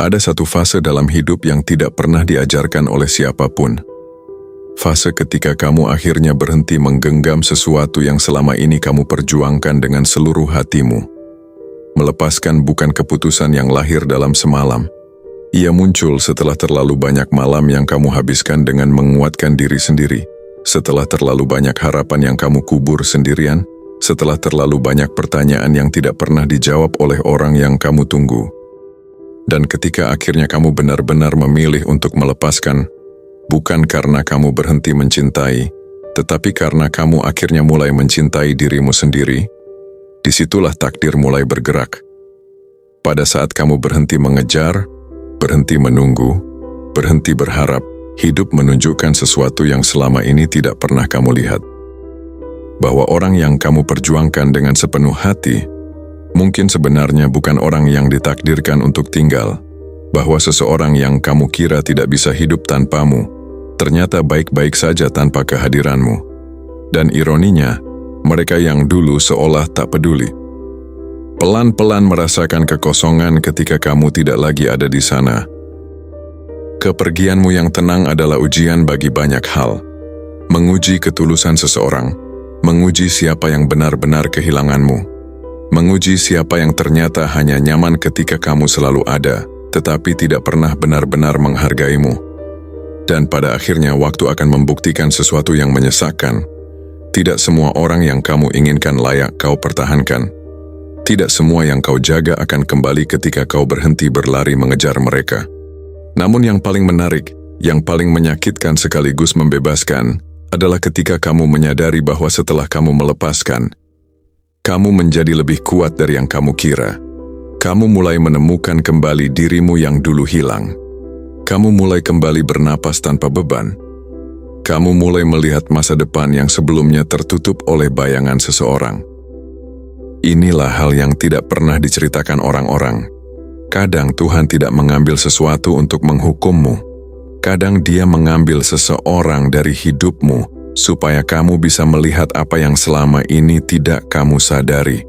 Ada satu fase dalam hidup yang tidak pernah diajarkan oleh siapapun. Fase ketika kamu akhirnya berhenti menggenggam sesuatu yang selama ini kamu perjuangkan dengan seluruh hatimu. Melepaskan bukan keputusan yang lahir dalam semalam. Ia muncul setelah terlalu banyak malam yang kamu habiskan dengan menguatkan diri sendiri, setelah terlalu banyak harapan yang kamu kubur sendirian, setelah terlalu banyak pertanyaan yang tidak pernah dijawab oleh orang yang kamu tunggu. Dan ketika akhirnya kamu benar-benar memilih untuk melepaskan, bukan karena kamu berhenti mencintai, tetapi karena kamu akhirnya mulai mencintai dirimu sendiri, disitulah takdir mulai bergerak. Pada saat kamu berhenti mengejar, berhenti menunggu, berhenti berharap, hidup menunjukkan sesuatu yang selama ini tidak pernah kamu lihat. Bahwa orang yang kamu perjuangkan dengan sepenuh hati, mungkin sebenarnya bukan orang yang ditakdirkan untuk tinggal. Bahwa seseorang yang kamu kira tidak bisa hidup tanpamu, ternyata baik-baik saja tanpa kehadiranmu. Dan ironinya, mereka yang dulu seolah tak peduli, pelan-pelan merasakan kekosongan ketika kamu tidak lagi ada di sana. Kepergianmu yang tenang adalah ujian bagi banyak hal. Menguji ketulusan seseorang, menguji siapa yang benar-benar kehilanganmu, menguji siapa yang ternyata hanya nyaman ketika kamu selalu ada, tetapi tidak pernah benar-benar menghargaimu. Dan pada akhirnya waktu akan membuktikan sesuatu yang menyesakkan. Tidak semua orang yang kamu inginkan layak kau pertahankan. Tidak semua yang kau jaga akan kembali ketika kau berhenti berlari mengejar mereka. Namun yang paling menarik, yang paling menyakitkan sekaligus membebaskan, adalah ketika kamu menyadari bahwa setelah kamu melepaskan, kamu menjadi lebih kuat dari yang kamu kira. Kamu mulai menemukan kembali dirimu yang dulu hilang. Kamu mulai kembali bernapas tanpa beban. Kamu mulai melihat masa depan yang sebelumnya tertutup oleh bayangan seseorang. Inilah hal yang tidak pernah diceritakan orang-orang. Kadang Tuhan tidak mengambil sesuatu untuk menghukummu. Kadang Dia mengambil seseorang dari hidupmu supaya kamu bisa melihat apa yang selama ini tidak kamu sadari.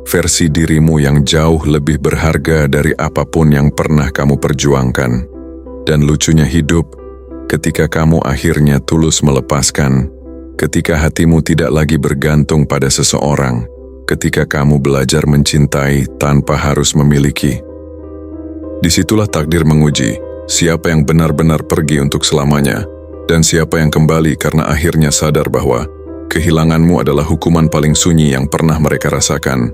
Versi dirimu yang jauh lebih berharga dari apapun yang pernah kamu perjuangkan. Dan lucunya hidup, ketika kamu akhirnya tulus melepaskan, ketika hatimu tidak lagi bergantung pada seseorang, ketika kamu belajar mencintai tanpa harus memiliki. Disitulah takdir menguji, siapa yang benar-benar pergi untuk selamanya, dan siapa yang kembali karena akhirnya sadar bahwa kehilanganmu adalah hukuman paling sunyi yang pernah mereka rasakan.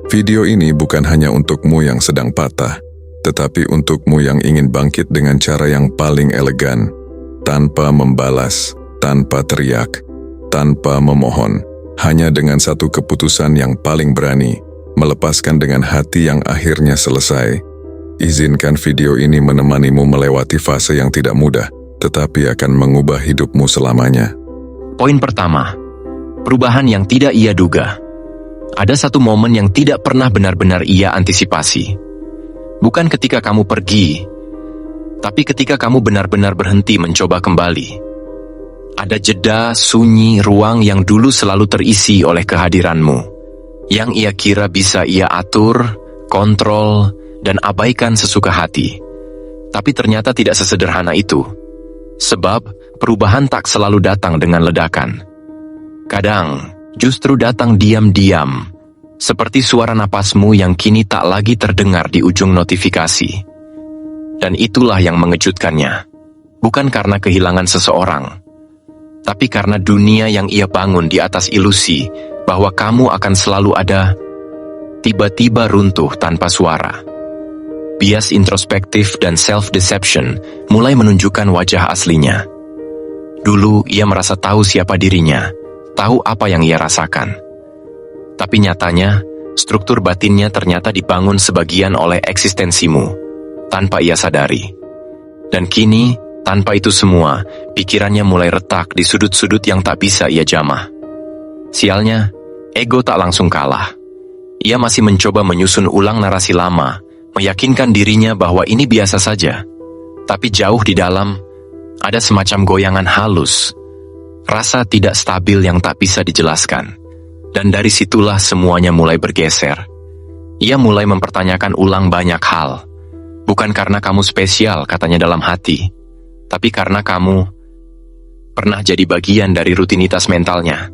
Video ini bukan hanya untukmu yang sedang patah, tetapi untukmu yang ingin bangkit dengan cara yang paling elegan, tanpa membalas, tanpa teriak, tanpa memohon, hanya dengan satu keputusan yang paling berani, melepaskan dengan hati yang akhirnya selesai. Izinkan video ini menemanimu melewati fase yang tidak mudah, tetapi akan mengubah hidupmu selamanya. Poin pertama, perubahan yang tidak ia duga. Ada satu momen yang tidak pernah benar-benar ia antisipasi. Bukan ketika kamu pergi, tapi ketika kamu benar-benar berhenti mencoba kembali. Ada jeda, sunyi, ruang yang dulu selalu terisi oleh kehadiranmu. Yang ia kira bisa ia atur, kontrol, dan abaikan sesuka hati. Tapi ternyata tidak sesederhana itu. Sebab, perubahan tak selalu datang dengan ledakan. Kadang, justru datang diam-diam, seperti suara napasmu yang kini tak lagi terdengar di ujung notifikasi. Dan itulah yang mengejutkannya. Bukan karena kehilangan seseorang, tapi karena dunia yang ia bangun di atas ilusi bahwa kamu akan selalu ada, tiba-tiba runtuh tanpa suara. Bias introspektif dan self-deception mulai menunjukkan wajah aslinya. Dulu ia merasa tahu siapa dirinya, tahu apa yang ia rasakan. Tapi nyatanya, struktur batinnya ternyata dibangun sebagian oleh eksistensimu, tanpa ia sadari. Dan kini, tanpa itu semua, pikirannya mulai retak di sudut-sudut yang tak bisa ia jamah. Sialnya, ego tak langsung kalah. Ia masih mencoba menyusun ulang narasi lama, meyakinkan dirinya bahwa ini biasa saja. Tapi jauh di dalam, ada semacam goyangan halus, rasa tidak stabil yang tak bisa dijelaskan. Dan dari situlah semuanya mulai bergeser. Ia mulai mempertanyakan ulang banyak hal. Bukan karena kamu spesial, katanya dalam hati, tapi karena kamu pernah jadi bagian dari rutinitas mentalnya.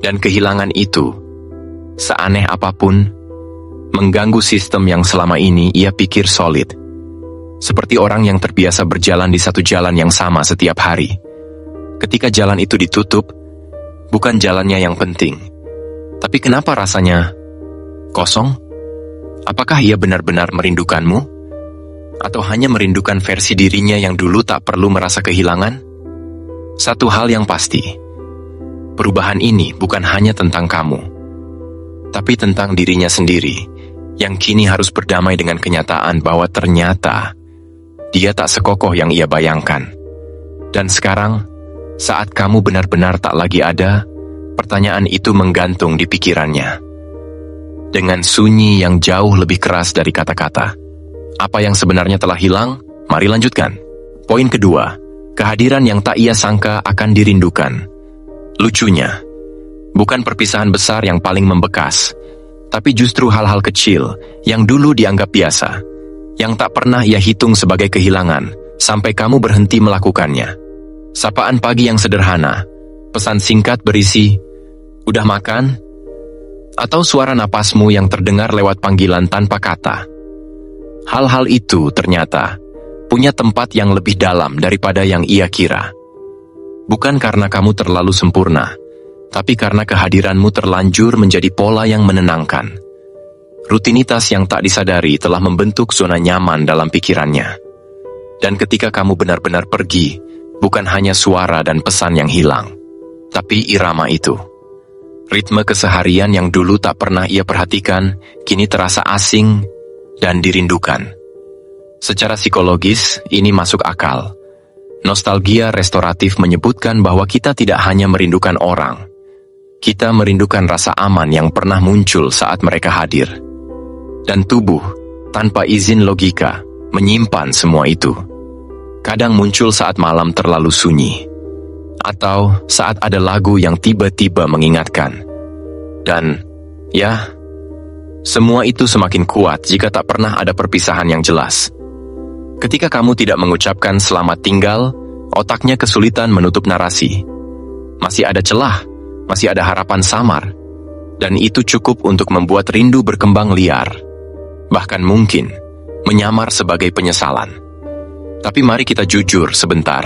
Dan kehilangan itu, seaneh apapun, mengganggu sistem yang selama ini ia pikir solid. Seperti orang yang terbiasa berjalan di satu jalan yang sama setiap hari. Ketika jalan itu ditutup, bukan jalannya yang penting, tapi kenapa rasanya kosong? Apakah ia benar-benar merindukanmu? Atau hanya merindukan versi dirinya yang dulu tak perlu merasa kehilangan? Satu hal yang pasti, perubahan ini bukan hanya tentang kamu, tapi tentang dirinya sendiri, yang kini harus berdamai dengan kenyataan bahwa ternyata dia tak sekokoh yang ia bayangkan. Dan sekarang, saat kamu benar-benar tak lagi ada, pertanyaan itu menggantung di pikirannya. Dengan sunyi yang jauh lebih keras dari kata-kata. Apa yang sebenarnya telah hilang? Mari lanjutkan. Poin kedua, kehadiran yang tak ia sangka akan dirindukan. Lucunya, bukan perpisahan besar yang paling membekas, tapi justru hal-hal kecil yang dulu dianggap biasa, yang tak pernah ia hitung sebagai kehilangan, sampai kamu berhenti melakukannya. Sapaan pagi yang sederhana, pesan singkat berisi, "Udah makan?" Atau suara napasmu yang terdengar lewat panggilan tanpa kata. Hal-hal itu ternyata punya tempat yang lebih dalam daripada yang ia kira. Bukan karena kamu terlalu sempurna, tapi karena kehadiranmu terlanjur menjadi pola yang menenangkan. Rutinitas yang tak disadari telah membentuk zona nyaman dalam pikirannya. Dan ketika kamu benar-benar pergi, bukan hanya suara dan pesan yang hilang, tapi irama itu. Ritme keseharian yang dulu tak pernah ia perhatikan, kini terasa asing dan dirindukan. Secara psikologis, ini masuk akal. Nostalgia restoratif menyebutkan bahwa kita tidak hanya merindukan orang, kita merindukan rasa aman yang pernah muncul saat mereka hadir. Dan tubuh, tanpa izin logika, menyimpan semua itu. Kadang muncul saat malam terlalu sunyi, atau saat ada lagu yang tiba-tiba mengingatkan. Dan, ya, semua itu semakin kuat jika tak pernah ada perpisahan yang jelas. Ketika kamu tidak mengucapkan selamat tinggal, otaknya kesulitan menutup narasi. Masih ada celah, masih ada harapan samar, dan itu cukup untuk membuat rindu berkembang liar. Bahkan mungkin menyamar sebagai penyesalan. Tapi mari kita jujur sebentar.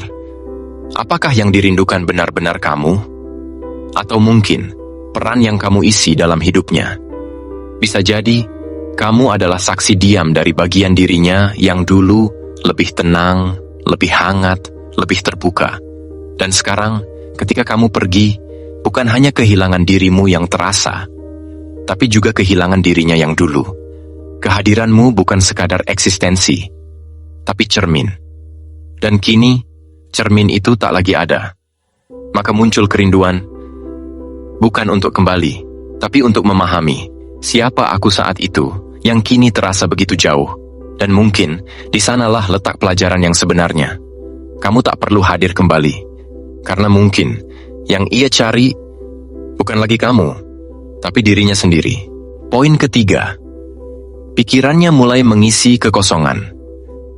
Apakah yang dirindukan benar-benar kamu? Atau mungkin peran yang kamu isi dalam hidupnya? Bisa jadi, kamu adalah saksi diam dari bagian dirinya yang dulu lebih tenang, lebih hangat, lebih terbuka. Dan sekarang, ketika kamu pergi, bukan hanya kehilangan dirimu yang terasa, tapi juga kehilangan dirinya yang dulu. Kehadiranmu bukan sekadar eksistensi, tapi cermin. Dan kini, cermin itu tak lagi ada. Maka muncul kerinduan, bukan untuk kembali, tapi untuk memahami siapa aku saat itu, yang kini terasa begitu jauh. Dan mungkin, di sanalah letak pelajaran yang sebenarnya. Kamu tak perlu hadir kembali. Karena mungkin, yang ia cari, bukan lagi kamu, tapi dirinya sendiri. Poin ketiga, pikirannya mulai mengisi kekosongan.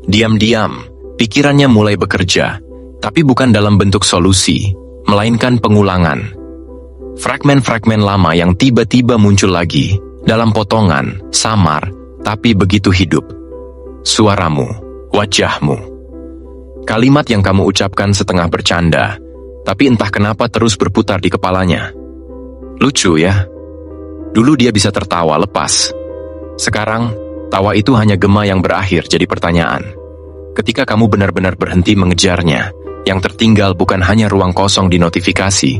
Diam-diam, pikirannya mulai bekerja, tapi bukan dalam bentuk solusi, melainkan pengulangan. Fragmen-fragmen lama yang tiba-tiba muncul lagi, dalam potongan, samar, tapi begitu hidup. Suaramu, wajahmu. Kalimat yang kamu ucapkan setengah bercanda, tapi entah kenapa terus berputar di kepalanya. Lucu ya? Dulu dia bisa tertawa lepas. Sekarang, tawa itu hanya gema yang berakhir jadi pertanyaan. Ketika kamu benar-benar berhenti mengejarnya, yang tertinggal bukan hanya ruang kosong di notifikasi,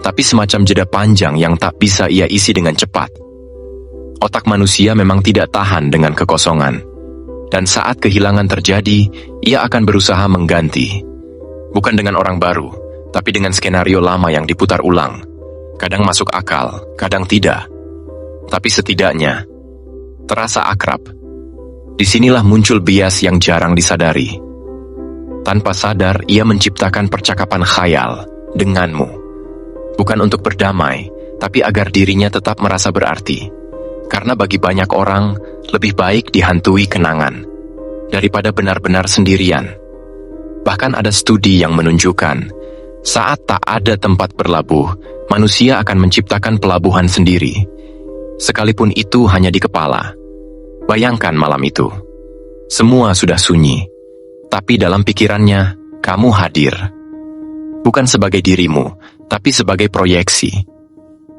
tapi semacam jeda panjang yang tak bisa ia isi dengan cepat. Otak manusia memang tidak tahan dengan kekosongan. Dan saat kehilangan terjadi, ia akan berusaha mengganti. Bukan dengan orang baru, tapi dengan skenario lama yang diputar ulang. Kadang masuk akal, kadang tidak. Tapi setidaknya, terasa akrab. Disinilah muncul bias yang jarang disadari. Tanpa sadar, ia menciptakan percakapan khayal denganmu. Bukan untuk berdamai, tapi agar dirinya tetap merasa berarti. Karena bagi banyak orang, lebih baik dihantui kenangan daripada benar-benar sendirian. Bahkan ada studi yang menunjukkan, saat tak ada tempat berlabuh, manusia akan menciptakan pelabuhan sendiri. Sekalipun itu hanya di kepala. Bayangkan malam itu. Semua sudah sunyi. Tapi dalam pikirannya, kamu hadir. Bukan sebagai dirimu, tapi sebagai proyeksi.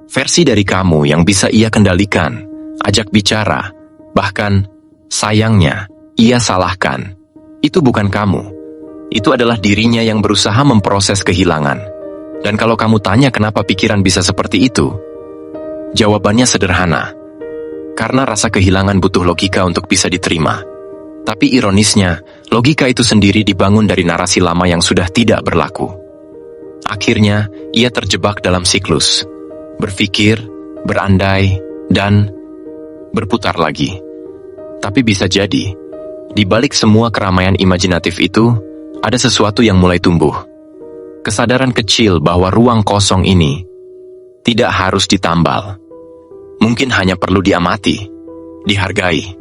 Versi dari kamu yang bisa ia kendalikan, ajak bicara, bahkan, sayangnya, ia salahkan. Itu bukan kamu. Itu adalah dirinya yang berusaha memproses kehilangan. Dan kalau kamu tanya kenapa pikiran bisa seperti itu, jawabannya sederhana. Karena rasa kehilangan butuh logika untuk bisa diterima. Tapi ironisnya, logika itu sendiri dibangun dari narasi lama yang sudah tidak berlaku. Akhirnya, ia terjebak dalam siklus. Berpikir, berandai, dan berputar lagi. Tapi bisa jadi, di balik semua keramaian imajinatif itu, ada sesuatu yang mulai tumbuh. Kesadaran kecil bahwa ruang kosong ini tidak harus ditambal. Mungkin hanya perlu diamati, dihargai.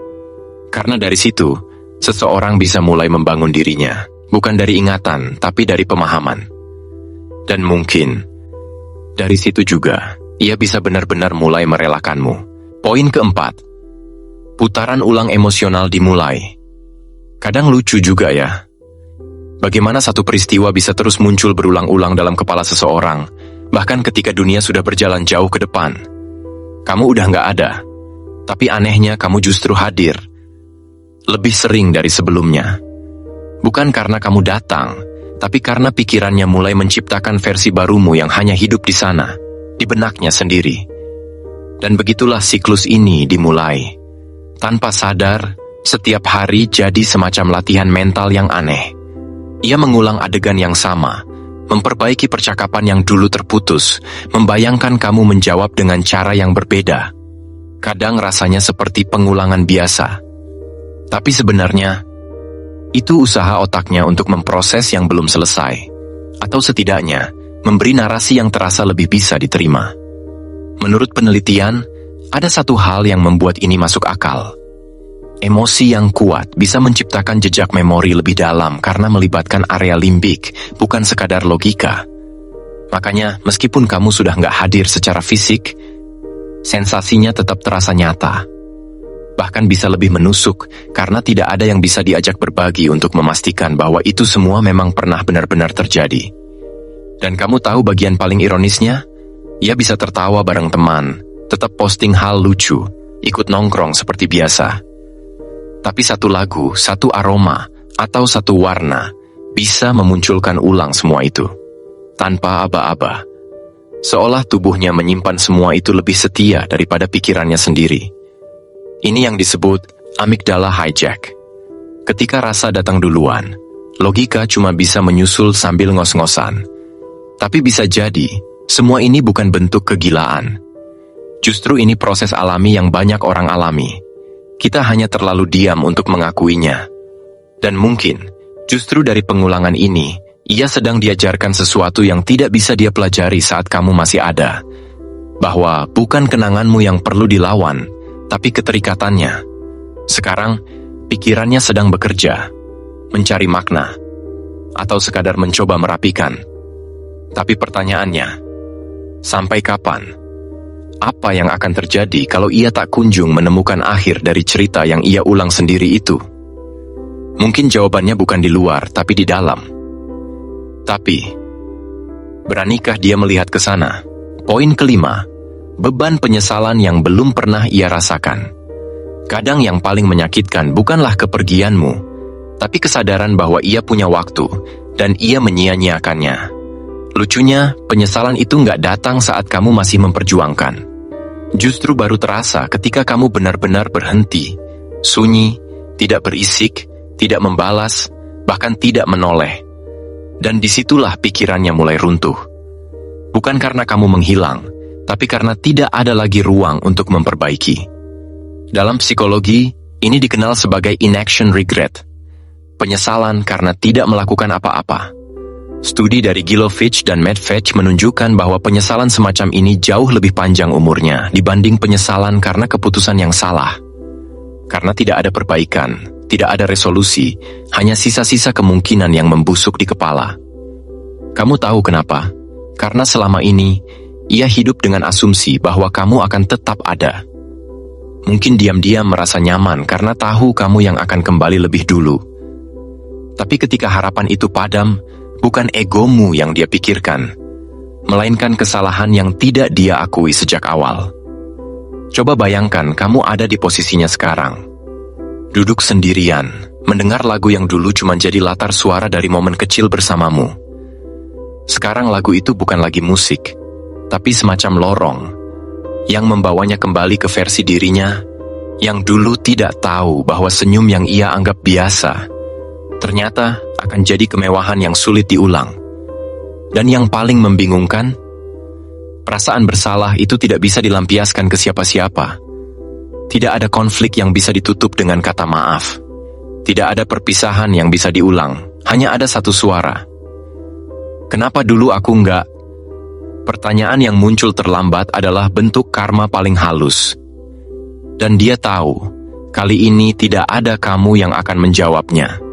Karena dari situ, seseorang bisa mulai membangun dirinya, bukan dari ingatan, tapi dari pemahaman. Dan mungkin, dari situ juga, ia bisa benar-benar mulai merelakanmu. Poin keempat, putaran ulang emosional dimulai. Kadang lucu juga ya. Bagaimana satu peristiwa bisa terus muncul berulang-ulang dalam kepala seseorang, bahkan ketika dunia sudah berjalan jauh ke depan. Kamu udah nggak ada, tapi anehnya kamu justru hadir. Lebih sering dari sebelumnya. Bukan karena kamu datang, tapi karena pikirannya mulai menciptakan versi barumu yang hanya hidup di sana, di benaknya sendiri. Dan begitulah siklus ini dimulai. Tanpa sadar, setiap hari jadi semacam latihan mental yang aneh. Ia mengulang adegan yang sama, memperbaiki percakapan yang dulu terputus, membayangkan kamu menjawab dengan cara yang berbeda. Kadang rasanya seperti pengulangan biasa. Tapi sebenarnya, itu usaha otaknya untuk memproses yang belum selesai. Atau setidaknya, memberi narasi yang terasa lebih bisa diterima. Menurut penelitian, ada satu hal yang membuat ini masuk akal. Emosi yang kuat bisa menciptakan jejak memori lebih dalam karena melibatkan area limbik, bukan sekadar logika. Makanya, meskipun kamu sudah nggak hadir secara fisik, sensasinya tetap terasa nyata. Bahkan bisa lebih menusuk, karena tidak ada yang bisa diajak berbagi untuk memastikan bahwa itu semua memang pernah benar-benar terjadi. Dan kamu tahu bagian paling ironisnya? Ia bisa tertawa bareng teman, tetap posting hal lucu, ikut nongkrong seperti biasa. Tapi satu lagu, satu aroma, atau satu warna bisa memunculkan ulang semua itu. Tanpa aba-aba. Seolah tubuhnya menyimpan semua itu lebih setia daripada pikirannya sendiri. Ini yang disebut amigdala hijack. Ketika rasa datang duluan, logika cuma bisa menyusul sambil ngos-ngosan. Tapi bisa jadi, semua ini bukan bentuk kegilaan. Justru ini proses alami yang banyak orang alami. Kita hanya terlalu diam untuk mengakuinya. Dan mungkin, justru dari pengulangan ini, ia sedang diajarkan sesuatu yang tidak bisa dia pelajari saat kamu masih ada. Bahwa bukan kenanganmu yang perlu dilawan, tapi keterikatannya. Sekarang, pikirannya sedang bekerja, mencari makna, atau sekadar mencoba merapikan. Tapi pertanyaannya, sampai kapan? Apa yang akan terjadi kalau ia tak kunjung menemukan akhir dari cerita yang ia ulang sendiri itu? Mungkin jawabannya bukan di luar, tapi di dalam. Tapi, beranikah dia melihat ke sana? Poin kelima, beban penyesalan yang belum pernah ia rasakan. Kadang yang paling menyakitkan bukanlah kepergianmu, tapi kesadaran bahwa ia punya waktu, dan ia menyia-nyiakannya. Lucunya, penyesalan itu nggak datang saat kamu masih memperjuangkan. Justru baru terasa ketika kamu benar-benar berhenti, sunyi, tidak berisik, tidak membalas, bahkan tidak menoleh. Dan disitulah pikirannya mulai runtuh. Bukan karena kamu menghilang, tapi karena tidak ada lagi ruang untuk memperbaiki. Dalam psikologi, ini dikenal sebagai inaction regret. Penyesalan karena tidak melakukan apa-apa. Studi dari Gilovich dan Medvedev menunjukkan bahwa penyesalan semacam ini jauh lebih panjang umurnya dibanding penyesalan karena keputusan yang salah. Karena tidak ada perbaikan, tidak ada resolusi, hanya sisa-sisa kemungkinan yang membusuk di kepala. Kamu tahu kenapa? Karena selama ini, ia hidup dengan asumsi bahwa kamu akan tetap ada. Mungkin diam-diam merasa nyaman karena tahu kamu yang akan kembali lebih dulu. Tapi ketika harapan itu padam, bukan egomu yang dia pikirkan, melainkan kesalahan yang tidak dia akui sejak awal. Coba bayangkan kamu ada di posisinya sekarang. Duduk sendirian, mendengar lagu yang dulu cuma jadi latar suara dari momen kecil bersamamu. Sekarang lagu itu bukan lagi musik, tapi semacam lorong yang membawanya kembali ke versi dirinya yang dulu tidak tahu bahwa senyum yang ia anggap biasa ternyata akan jadi kemewahan yang sulit diulang. Dan yang paling membingungkan, perasaan bersalah itu tidak bisa dilampiaskan ke siapa-siapa. Tidak ada konflik yang bisa ditutup dengan kata maaf. Tidak ada perpisahan yang bisa diulang. Hanya ada satu suara. Kenapa dulu aku enggak? Pertanyaan yang muncul terlambat adalah bentuk karma paling halus. Dan dia tahu, kali ini tidak ada kamu yang akan menjawabnya.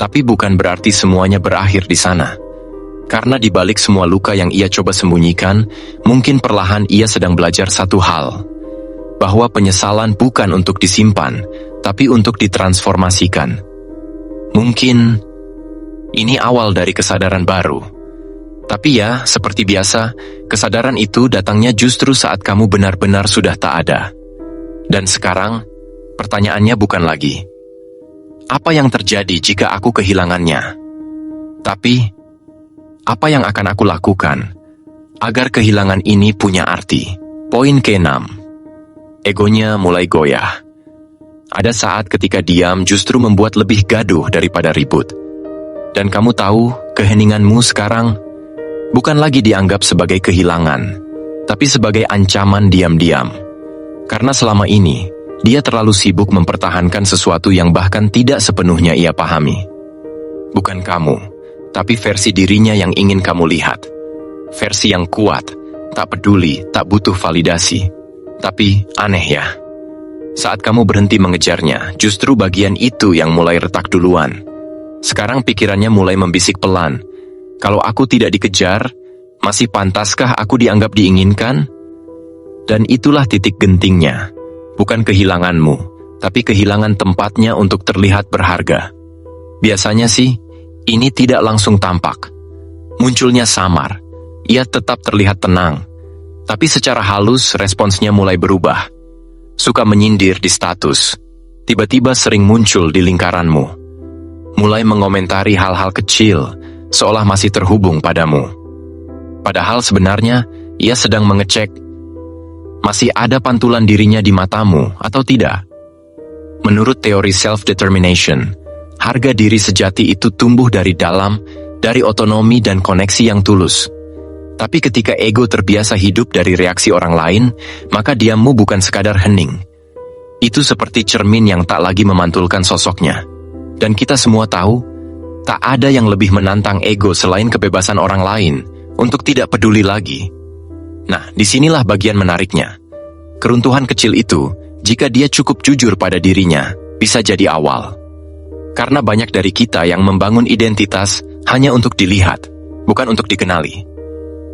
Tapi bukan berarti semuanya berakhir di sana. Karena di balik semua luka yang ia coba sembunyikan, mungkin perlahan ia sedang belajar satu hal. Bahwa penyesalan bukan untuk disimpan, tapi untuk ditransformasikan. Mungkin ini awal dari kesadaran baru. Tapi ya, seperti biasa, kesadaran itu datangnya justru saat kamu benar-benar sudah tak ada. Dan sekarang, pertanyaannya bukan lagi, apa yang terjadi jika aku kehilangannya? Tapi, apa yang akan aku lakukan agar kehilangan ini punya arti? Poin ke-6. Egonya mulai goyah. Ada saat ketika diam justru membuat lebih gaduh daripada ribut. Dan kamu tahu, keheninganmu sekarang bukan lagi dianggap sebagai kehilangan, tapi sebagai ancaman diam-diam. Karena selama ini, dia terlalu sibuk mempertahankan sesuatu yang bahkan tidak sepenuhnya ia pahami. Bukan kamu, tapi versi dirinya yang ingin kamu lihat. Versi yang kuat, tak peduli, tak butuh validasi. Tapi aneh ya, saat kamu berhenti mengejarnya, justru bagian itu yang mulai retak duluan. Sekarang pikirannya mulai membisik pelan. Kalau aku tidak dikejar, masih pantaskah aku dianggap diinginkan? Dan itulah titik gentingnya. Bukan kehilanganmu, tapi kehilangan tempatnya untuk terlihat berharga. Biasanya sih, ini tidak langsung tampak. Munculnya samar, ia tetap terlihat tenang. Tapi secara halus responsnya mulai berubah. Suka menyindir di status, tiba-tiba sering muncul di lingkaranmu. Mulai mengomentari hal-hal kecil, seolah masih terhubung padamu. Padahal sebenarnya, ia sedang mengecek, masih ada pantulan dirinya di matamu atau tidak. Menurut teori self-determination, harga diri sejati itu tumbuh dari dalam, dari otonomi dan koneksi yang tulus. Tapi ketika ego terbiasa hidup dari reaksi orang lain, maka diammu bukan sekadar hening. Itu seperti cermin yang tak lagi memantulkan sosoknya. Dan kita semua tahu, tak ada yang lebih menantang ego selain kebebasan orang lain untuk tidak peduli lagi. Nah, disinilah bagian menariknya. Keruntuhan kecil itu, jika dia cukup jujur pada dirinya, bisa jadi awal. Karena banyak dari kita yang membangun identitas hanya untuk dilihat, bukan untuk dikenali.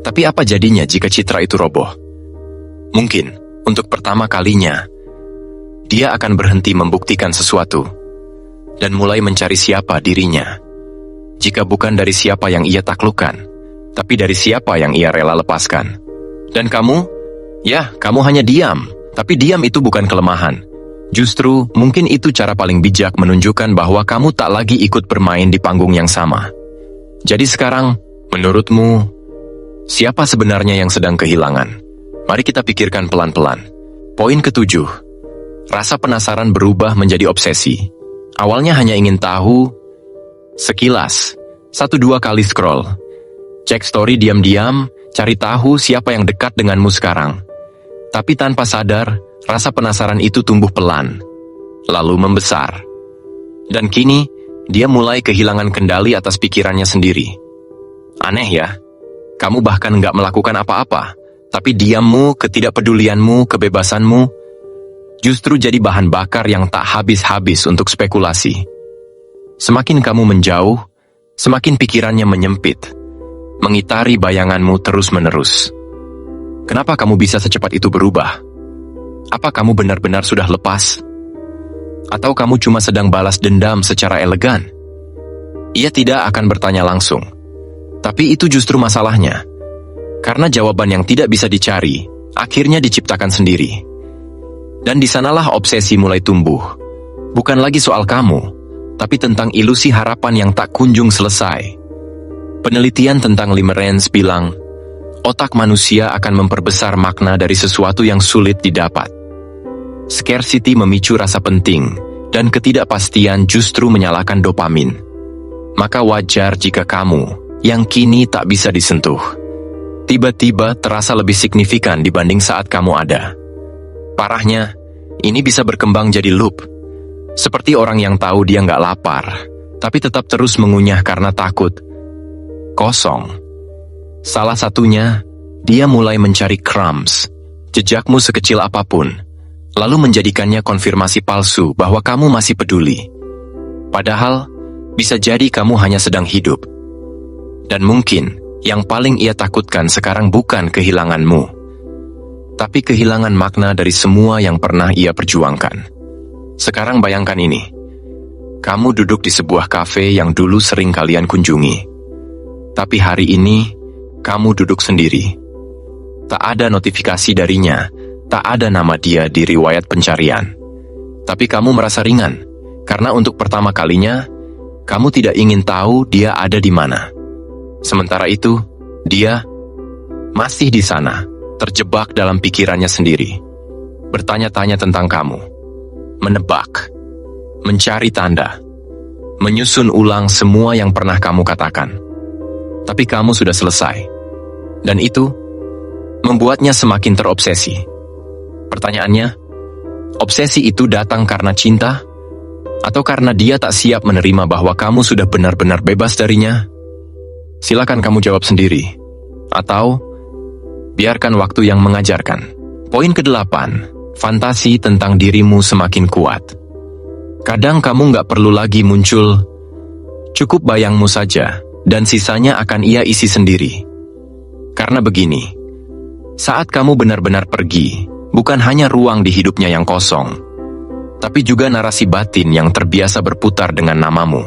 Tapi apa jadinya jika citra itu roboh? Mungkin, untuk pertama kalinya, dia akan berhenti membuktikan sesuatu dan mulai mencari siapa dirinya. Jika bukan dari siapa yang ia taklukkan, tapi dari siapa yang ia rela lepaskan. Dan kamu? Ya, kamu hanya diam. Tapi diam itu bukan kelemahan. Justru, mungkin itu cara paling bijak menunjukkan bahwa kamu tak lagi ikut bermain di panggung yang sama. Jadi sekarang, menurutmu, siapa sebenarnya yang sedang kehilangan? Mari kita pikirkan pelan-pelan. Poin ke-7. Rasa penasaran berubah menjadi obsesi. Awalnya hanya ingin tahu, sekilas, 1-2 kali scroll. Cek story diam-diam, cari tahu siapa yang dekat denganmu sekarang. Tapi tanpa sadar, rasa penasaran itu tumbuh pelan, lalu membesar. Dan kini, dia mulai kehilangan kendali atas pikirannya sendiri. Aneh ya, kamu bahkan nggak melakukan apa-apa, tapi diammu, ketidakpedulianmu, kebebasanmu, justru jadi bahan bakar yang tak habis-habis untuk spekulasi. Semakin kamu menjauh, semakin pikirannya menyempit, mengitari bayanganmu terus-menerus. Kenapa kamu bisa secepat itu berubah? Apa kamu benar-benar sudah lepas? Atau kamu cuma sedang balas dendam secara elegan? Ia tidak akan bertanya langsung. Tapi itu justru masalahnya. Karena jawaban yang tidak bisa dicari, akhirnya diciptakan sendiri. Dan disanalah obsesi mulai tumbuh. Bukan lagi soal kamu, tapi tentang ilusi harapan yang tak kunjung selesai. Penelitian tentang limerence bilang, otak manusia akan memperbesar makna dari sesuatu yang sulit didapat. Scarcity memicu rasa penting, dan ketidakpastian justru menyalakan dopamin. Maka wajar jika kamu, yang kini tak bisa disentuh, tiba-tiba terasa lebih signifikan dibanding saat kamu ada. Parahnya, ini bisa berkembang jadi loop. Seperti orang yang tahu dia nggak lapar, tapi tetap terus mengunyah karena takut. Kosong. Salah satunya, dia mulai mencari crumbs, jejakmu sekecil apapun, lalu menjadikannya konfirmasi palsu bahwa kamu masih peduli. Padahal, bisa jadi kamu hanya sedang hidup. Dan mungkin, yang paling ia takutkan sekarang bukan kehilanganmu, tapi kehilangan makna dari semua yang pernah ia perjuangkan. Sekarang bayangkan ini. Kamu duduk di sebuah kafe yang dulu sering kalian kunjungi. Tapi hari ini, kamu duduk sendiri. Tak ada notifikasi darinya, tak ada nama dia di riwayat pencarian. Tapi kamu merasa ringan, karena untuk pertama kalinya, kamu tidak ingin tahu dia ada di mana. Sementara itu, dia masih di sana, terjebak dalam pikirannya sendiri. Bertanya-tanya tentang kamu, menebak, mencari tanda, menyusun ulang semua yang pernah kamu katakan. Tapi kamu sudah selesai. Dan itu membuatnya semakin terobsesi. Pertanyaannya, obsesi itu datang karena cinta? Atau karena dia tak siap menerima bahwa kamu sudah benar-benar bebas darinya? Silakan kamu jawab sendiri. Atau, biarkan waktu yang mengajarkan. Poin ke-8, fantasi tentang dirimu semakin kuat. Kadang kamu nggak perlu lagi muncul, cukup bayangmu saja, dan sisanya akan ia isi sendiri. Karena begini, saat kamu benar-benar pergi, bukan hanya ruang di hidupnya yang kosong, tapi juga narasi batin yang terbiasa berputar dengan namamu.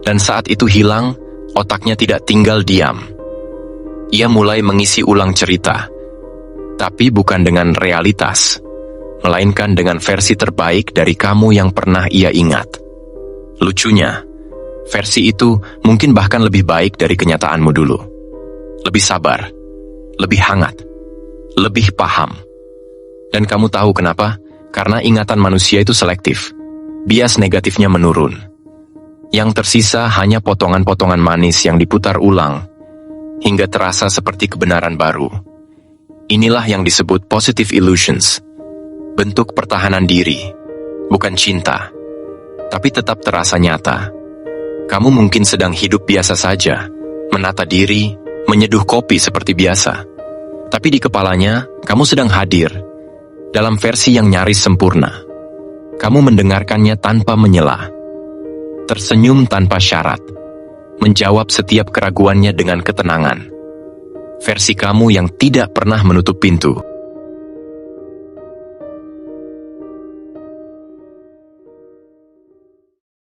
Dan saat itu hilang, otaknya tidak tinggal diam. Ia mulai mengisi ulang cerita, tapi bukan dengan realitas, melainkan dengan versi terbaik dari kamu yang pernah ia ingat. Lucunya, versi itu mungkin bahkan lebih baik dari kenyataanmu dulu. Lebih sabar, lebih hangat, lebih paham. Dan kamu tahu kenapa? Karena ingatan manusia itu selektif. Bias negatifnya menurun. Yang tersisa hanya potongan-potongan manis yang diputar ulang, hingga terasa seperti kebenaran baru. Inilah yang disebut positive illusions. Bentuk pertahanan diri, bukan cinta, tapi tetap terasa nyata. Kamu mungkin sedang hidup biasa saja, menata diri, menyeduh kopi seperti biasa. Tapi di kepalanya, kamu sedang hadir, dalam versi yang nyaris sempurna. Kamu mendengarkannya tanpa menyela, tersenyum tanpa syarat, menjawab setiap keraguannya dengan ketenangan. Versi kamu yang tidak pernah menutup pintu.